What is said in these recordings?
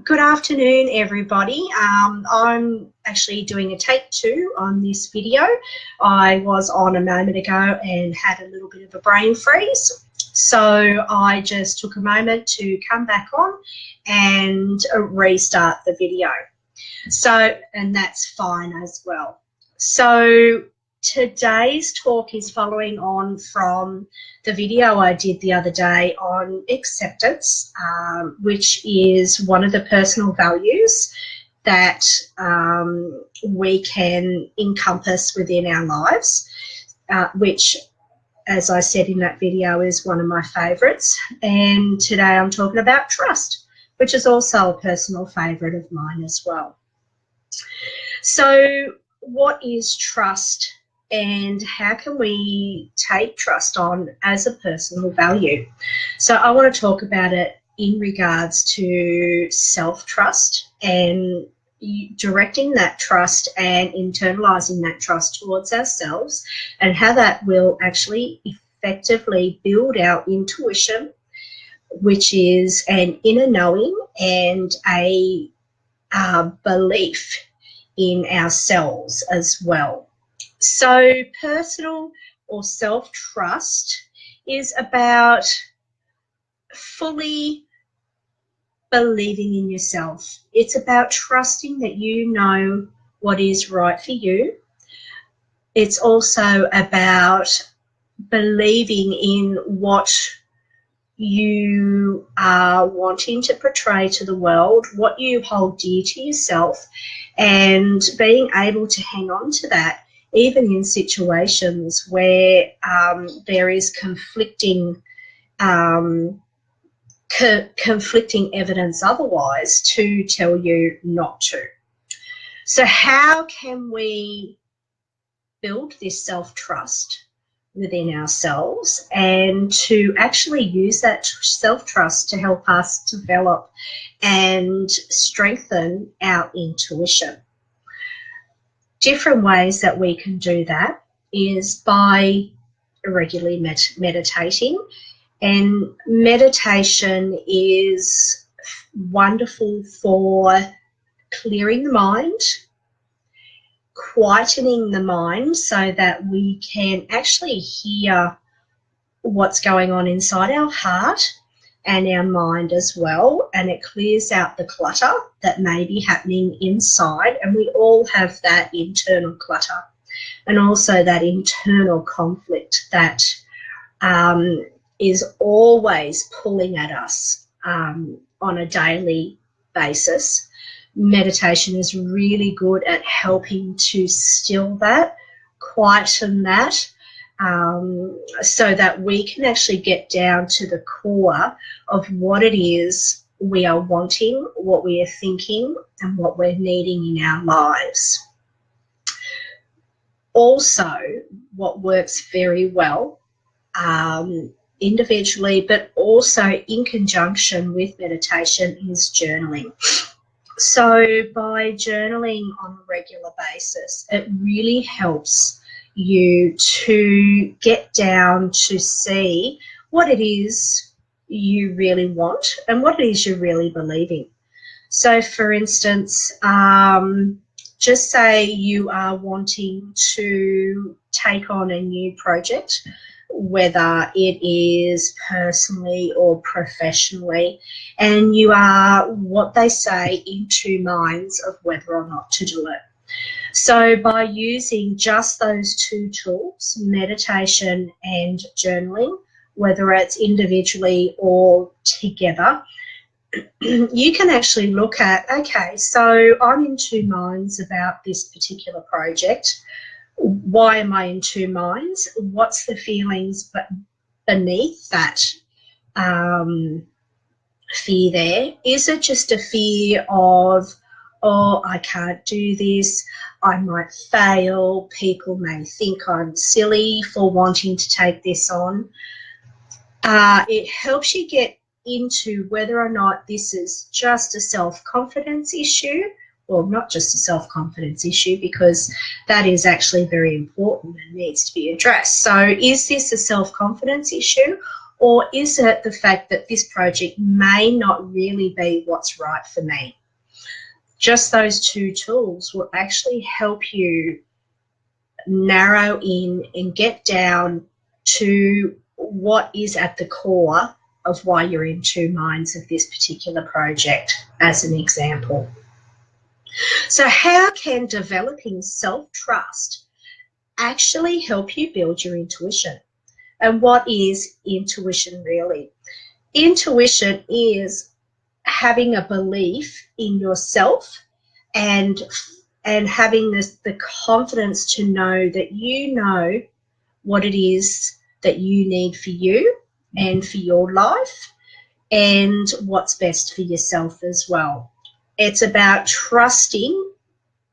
Good afternoon, everybody. I'm actually doing a take two on this video. I was on a moment ago and had a little bit of a brain freeze. So I just took a moment to come back on and restart the video. And that's fine as well. So today's talk is following on from the video I did the other day on acceptance, which is one of the personal values that we can encompass within our lives, which, as I said in that video, is one of my favourites. And today I'm talking about trust, which is also a personal favourite of mine as well. So what is trust? And how can we take trust on as a personal value? So I want to talk about it in regards to self-trust and directing that trust and internalizing that trust towards ourselves, and how that will actually effectively build our intuition, which is an inner knowing and a belief in ourselves as well. So personal or self-trust is about fully believing in yourself. It's about trusting that you know what is right for you. It's also about believing in what you are wanting to portray to the world, what you hold dear to yourself, and being able to hang on to that even in situations where there is conflicting evidence otherwise to tell you not to. So how can we build this self-trust within ourselves and to actually use that self-trust to help us develop and strengthen our intuition? Different ways that we can do that is by regularly meditating. And meditation is wonderful for clearing the mind, quietening the mind so that we can actually hear what's going on inside our heart and our mind as well, and it clears out the clutter that may be happening inside. And we all have that internal clutter and also that internal conflict that is always pulling at us on a daily basis. Meditation is really good at helping to still that, quieten that, so that we can actually get down to the core of what it is we are wanting, what we are thinking, and what we're needing in our lives. Also, what works very well individually, but also in conjunction with meditation, is journaling. So by journaling on a regular basis, it really helps you to get down to see what it is you really want and what it is you're really believing. So for instance, just say you are wanting to take on a new project, whether it is personally or professionally, and you are, what they say, in two minds of whether or not to do it. So by using just those two tools, meditation and journaling, whether it's individually or together, you can actually look at, okay, so I'm in two minds about this particular project. Why am I in two minds? What's the feelings beneath that fear there? Is it just a fear of, oh, I can't do this, I might fail, people may think I'm silly for wanting to take this on? It helps you get into whether or not this is just a self-confidence issue. Well, not just a self-confidence issue, because that is actually very important and needs to be addressed. So is this a self-confidence issue, Or is it the fact that this project may not really be what's right for me? Just those two tools will actually help you narrow in and get down to what is at the core of why you're in two minds of this particular project, as an example. So how can developing self-trust actually help you build your intuition? And what is intuition really? Intuition is having a belief in yourself and having the confidence to know that you know what it is that you need for you and for your life and what's best for yourself as well. It's about trusting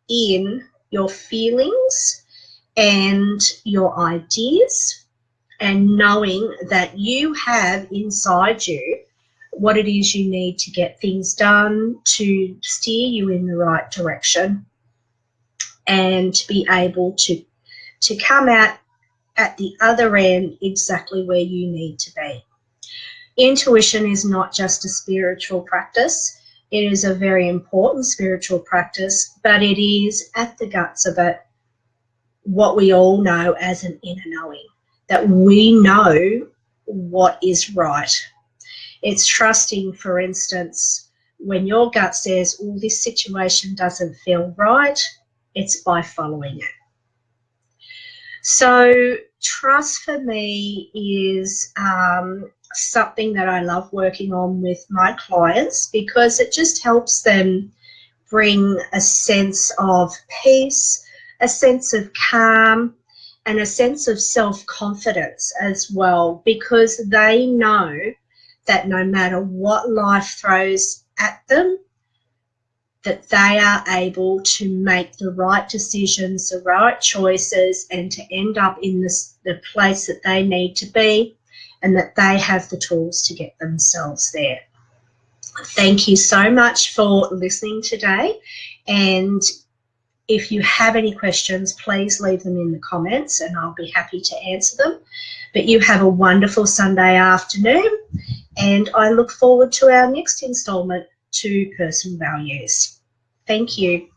in your feelings and your ideas and knowing that you have inside you what it is you need to get things done, to steer you in the right direction, and to be able to come out at the other end exactly where you need to be. Intuition is not just a spiritual practice. It is a very important spiritual practice, but it is at the guts of it what we all know as an inner knowing, that we know what is right. It's trusting, for instance, when your gut says, oh, this situation doesn't feel right, it's by following it. So trust for me is something that I love working on with my clients, because it just helps them bring a sense of peace, a sense of calm, and a sense of self-confidence as well, because they know that no matter what life throws at them, that they are able to make the right decisions, the right choices, and to end up in the place that they need to be, and that they have the tools to get themselves there. Thank you so much for listening today, and if you have any questions, please leave them in the comments and I'll be happy to answer them. But you have a wonderful Sunday afternoon, and I look forward to our next instalment to Personal Values. Thank you.